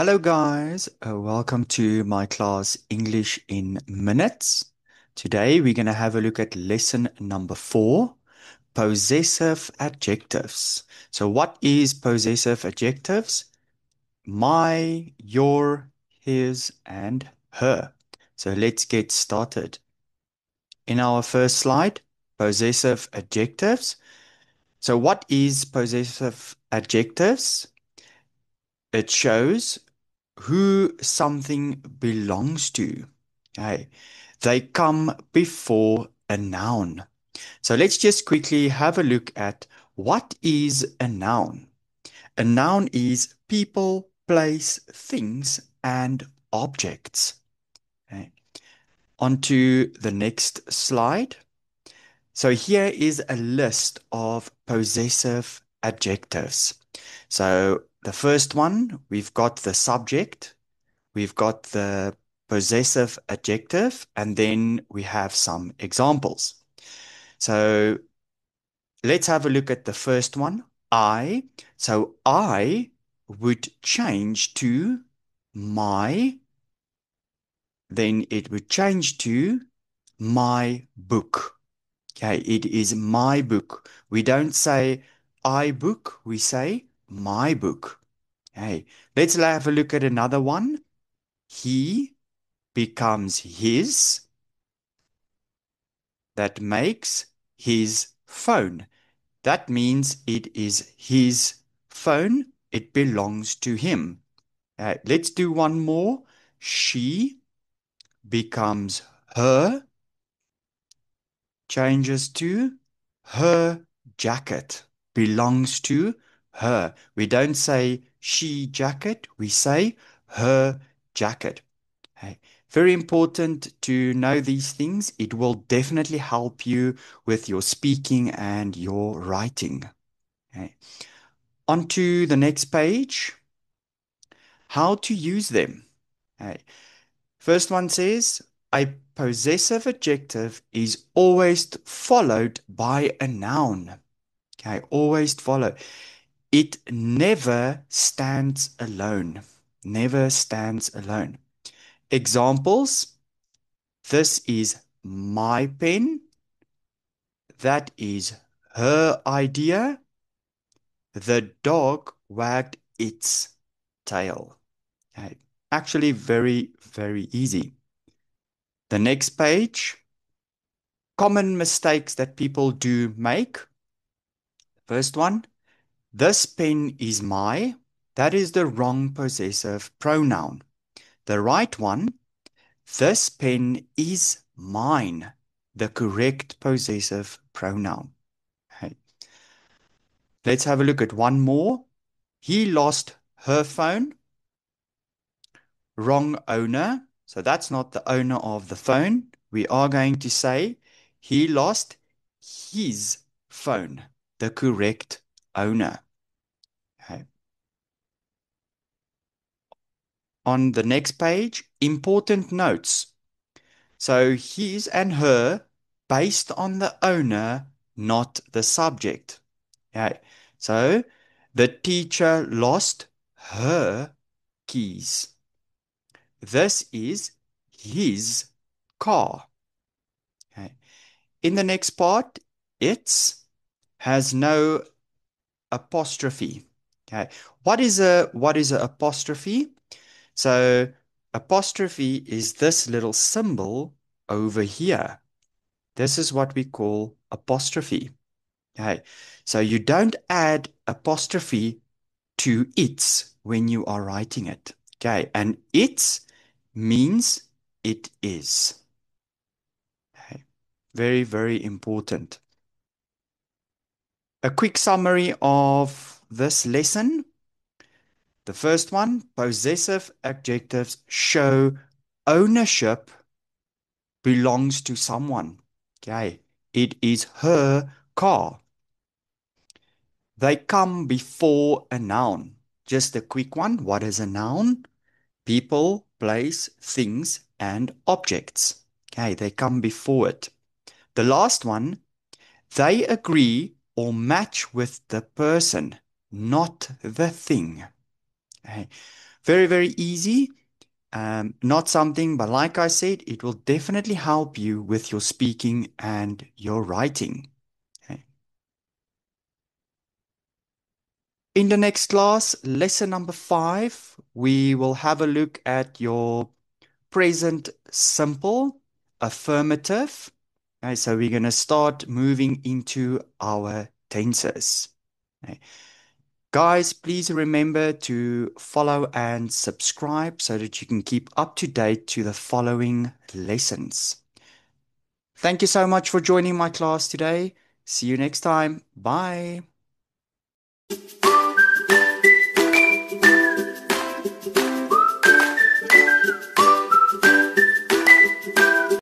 Hello, guys. Welcome to my class English in Minutes. Today, we're going to have a look at lesson number 4, possessive adjectives. So, what is possessive adjectives? My, your, his, and her. So, let's get started. In our first slide, possessive adjectives. So, what is possessive adjectives? It shows who something belongs to. Okay. They come before a noun. So let's just quickly have a look at what is a noun. A noun is people, place, things, and objects. Okay. On to the next slide. So here is a list of possessive adjectives. So the first one, we've got the subject, we've got the possessive adjective, and then we have some examples. So let's have a look at the first one, I. So I would change to my, then it would change to my book. Okay, it is my book. We don't say I book, we say my book. Okay, let's have a look at another one. He becomes his, that makes his phone. That means it is his phone. It belongs to him. Let's do one more. She becomes her, changes to her jacket, belongs to her. We don't say she jacket, we say her jacket. Okay. Very important to know these things. It will definitely help you with your speaking and your writing. Okay. On to the next page. How to use them. Okay. First one says, a possessive adjective is always followed by a noun. Okay, always follow. It never stands alone. Never stands alone. Examples. This is my pen. That is her idea. The dog wagged its tail. Okay. Actually, very, very easy. The next page, common mistakes that people do make. First one, this pen is my. That is the wrong possessive pronoun. The right one, this pen is mine. The correct possessive pronoun. Okay. Let's have a look at one more. He lost her phone. Wrong owner. So that's not the owner of the phone. We are going to say he lost his phone. The correct owner. Okay. On the next page, important notes. So his and her based on the owner, not the subject. Okay. So the teacher lost her keys. This is his car. Okay. In the next part, it's has no apostrophe. Okay. What is a apostrophe? So apostrophe is this little symbol over here. This is what we call apostrophe. Okay. So you don't add apostrophe to its when you are writing it. Okay. And its means it is. Okay. Very, very important. A quick summary of this lesson. The first one, possessive adjectives show ownership belongs to someone. Okay. It is her car. They come before a noun. Just a quick one. What is a noun? People, place, things, and objects. Okay. They come before it. The last one, they agree or match with the person, not the thing. Okay. Very, very easy. Not something, but like I said, it will definitely help you with your speaking and your writing. Okay. In the next class, lesson number 5, we will have a look at your present simple, affirmative. Okay, so we're going to start moving into our tenses. Okay. Guys, please remember to follow and subscribe so that you can keep up to date to the following lessons. Thank you so much for joining my class today. See you next time. Bye.